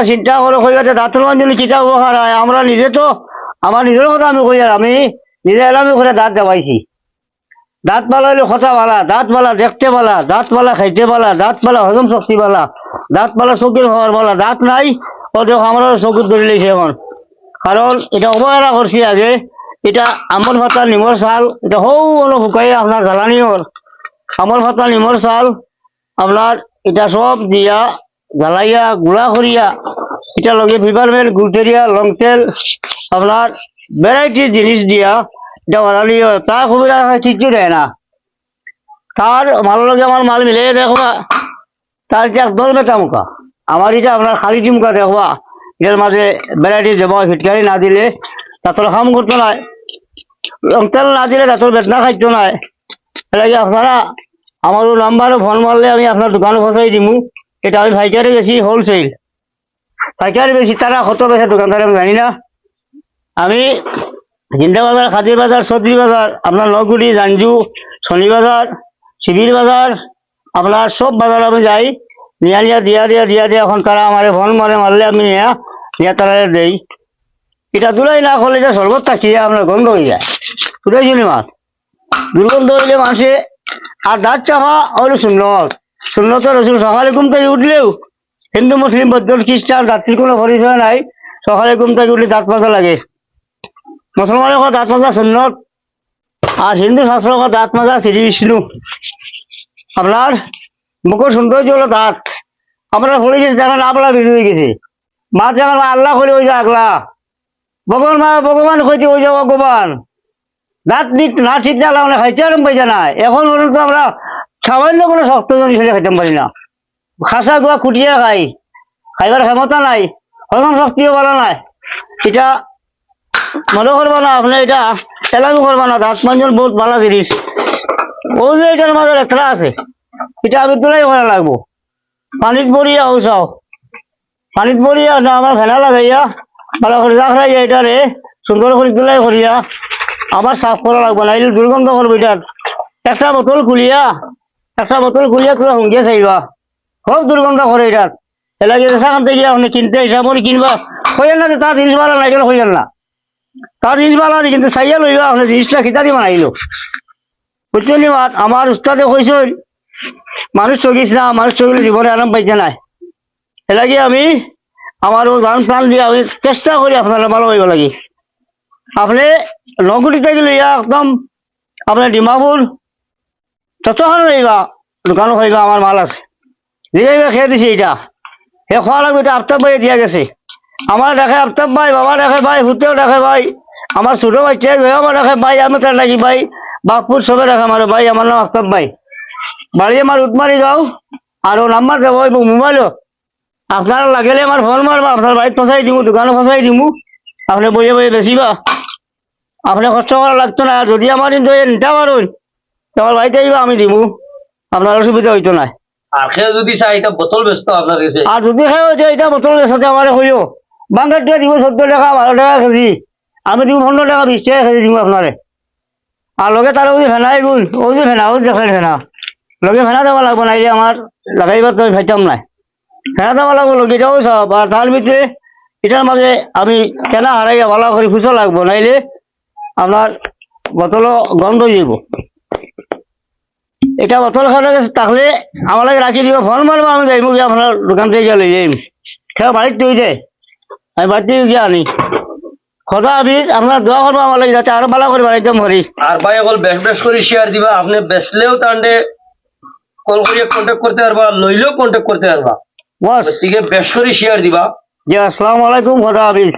চিন্তা করে কইবাতে দাঁতের জন্য কিতা উপকার হয় আমরা নিজে তো আমার নিজের কথা আমি কই আর আমি নিজে এলামি করে দাঁত দেওয়াইছি দাঁত পালা হইলে কথা পালা দাঁত পালা দেখতে পালা দাঁত পালা খাইতে পালা দাঁত পালা হজম শক্তি পালা দাঁত পালা চকুর হওয়ার পালা দাঁত নাই ও দেখো আমরা চকুর ধরে লেছে এখন কারণ এটা অবহেলা করছি আগে এটা আমল ভাতা নিমর চাল এটা হৌ অলপ শুকাই আপনার জ্বালানিওর আমল ভাতা নিমর চাল আপনার এটা সব দিয়া জ্বালাইয়া গুড়া করিয়া এটা লগে ফিভারমেল গুলটেরিয়া লং তেল আপনার ভ্যারাইটি জিনিস দিয়া এটা বানালিও তা সুবিধা কিছু দেয় না তার মাল লগে আমার মাল মিলে দেখবা তার যে একদল বেটা মুখা আমার এটা আপনার খালি মুখা দেখবা এটার মাঝে ভ্যারাইটি দেবো ফিটকারি না দিলে তাতর কাম করতো না লং তেল না দিলে তাতর বেতনা খাইতো না এলাকি আপনারা আমারও নাম্বারও ফোন মারলে আমি আপনার দোকানে ফসাই দিমু এটা আমি পাইকারি বেশি হোলসেল পাইকারি বেশি তারা কত বেশি দোকানদার আমি জানি না আমি জিন্দা বাজার খাদির বাজার সবজি বাজার আপনার নগুড়ি জাঞ্জু শনি বাজার শিবির বাজার আপনার সব বাজার আমি যাই নিয়া দিয়া এখন তারা আমার ফোন মারলে আমি নিয়া তারা দেই এটা দুলাই না করলে যে শরবত থাকিয়ে আপনার গন্ধ হয়ে যায় শুনেছিলি মাছ দুর্গন্ধ হইলে মাসে আর দাঁত চাপা হইল শূন্যত রসুল সকালে ঘুম থেকে উঠলেও হিন্দু মুসলিম বৌদ্ধ খ্রিস্টান রাত্রির কোনো পরিচয় নাই সকালে ঘুম থেকে উঠলে দাঁত মাজা লাগে মুসলমানের দাঁত মাজা সুন্নত আর হিন্দু শাস্ত্র দাঁত মাজা শ্রী বিষ্ণু আপনার মুখের সৌন্দর্য হলো দাঁত আমরা হয়ে গেছে দেখেন আপলা বেরিয়ে হয়ে গেছে মা যেমন আল্লাহ করে ওই যে আগলা ভগবান কইতে ওই যে ভগবান দাঁত না ঠিক না লাগলে খাইতে আরম্ভ পাইছে না এখন পর্যন্ত আমরা সামান্য কোনো শক্ত জিনিস খাইতে পারি না খাসা গোয়া কুটিয়া খাইবার ক্ষমতা নাই হজম শক্তিও ভালো নাই এটা মনে করবো না আপনি এটা এলামি করবো না দাঁত মাঞ্জন বহুত ভালো জিনিস ওই যে এটার মাঝে একটা আছে এটা আমি তোলাই করা লাগবো পানিত পড়িয়া ওসাও পানিত পড়িয়া না আমার ফেনা লাগাইয়া ভালো করে রাখাইয়া এটারে সুন্দর করে তোলাই করিয়া আমার সাফ করা লাগবে না এটা দুর্গন্ধ করবো এটার একটা বোতল খুলিয়া তোরা হুঙ্গিয়া চাইবা খুব দুর্গন্ধ করে এটার এলাকি সেখান থেকে আপনি কিনতে হিসাব করে কিনবা হইয়াল না তার জিনিস ভালো না এগুলো হইয়াল না তার জিনিস ভালো আছে কিন্তু চাইয়া লইবা আপনি জিনিসটা খিতারি বানাইলো বুঝলি মাত আমার উস্তাদে কইস মানুষ চগিস না মানুষ চগিলে জীবনে আরাম পাইছে না এলাকি আমি আমার গান প্রাণ দিয়ে আমি চেষ্টা করি আপনারা ভালো হইব লাগে আপনি নগুড়ি থেকে লইয়া একদম আপনার ডিমাপুর ততক্ষণ রইবা দোকানও হইবা আমার মাল আছে যেভাবে খেয়ে দিছে এটা সে খোয়া লাগবে এটা আফতাব ভাই দিয়া গেছে আমার দেখে আফতাব ভাই বাবা দেখে ভাই হুতেও দেখে ভাই আমার ছোট বাচ্চা আমার দেখে ভাই আমি তার লাগি ভাই বাপুর সবে দেখে আমার ভাই আমার নাম আফতাব ভাই বাড়ি আমার উঠমারি যাও আর ও নাম্বার দেবো মোবাইলও আপনার লাগলে আমার ফোন মারবা আপনার বাড়ি ফসাই দিমু দোকানে ফসাই দিমু আপনি বইয়ে বেচিবা আপনি কষ্ট করা লাগতো না যদি আমার কিন্তু নিতে পারুন তোমার বাড়িতে আইবা আমি দিমু আপনার অসুবিধা হইতো না আর খেয়ে যদি চাই এটা বোতল ব্যস্ত আপনার কাছে আর যদি খেয়ে হয়েছে এটা বোতল বেসাতে আমার হইও বাঙ্গার টাকা দিব 14 টাকা 12 টাকা কেজি আমি দিব 15 টাকা 20 টাকা কেজি দিব আপনারে আর লগে তার ওই ফেনাই গুল ওই যে ফেনা ওই দেখেন ফেনা লগে ফেনা দেওয়া লাগবো না এই যে আমার লাগাইবার তো খাইতাম নাই ফেনা দেওয়া লাগবো লগে এটাও সব আর তার ভিতরে এটার মাঝে আমি কেনা হারাইয়া ভালো করে খুঁজো লাগবো নাইলে আপনার বোতলও গন্ধ যাব এটা বোতল খাওয়া গেছে তাহলে আমার লাগে রাখি দিব ফোন মারবো আমি যাইব গিয়ে আপনার দোকান থেকে গেলে যাইম খেয়ে বাড়িতে হয়ে যায় আমি বাড়িতে গিয়ে আনি কথা আমি আপনার দোয়া করবো আমার লাগে যাতে আরো ভালো করে বাড়িতে মরি আর ভাই অকল বেশ করে শেয়ার দিবা আপনি বেচলেও তান্ডে কল করিয়ে কন্ট্যাক্ট করতে পারবা লইলেও কন্ট্যাক্ট করতে পারবা বস ঠিক বেশ করে শেয়ার দিবা জি আসসালামু আলাইকুম কথা হাফিজ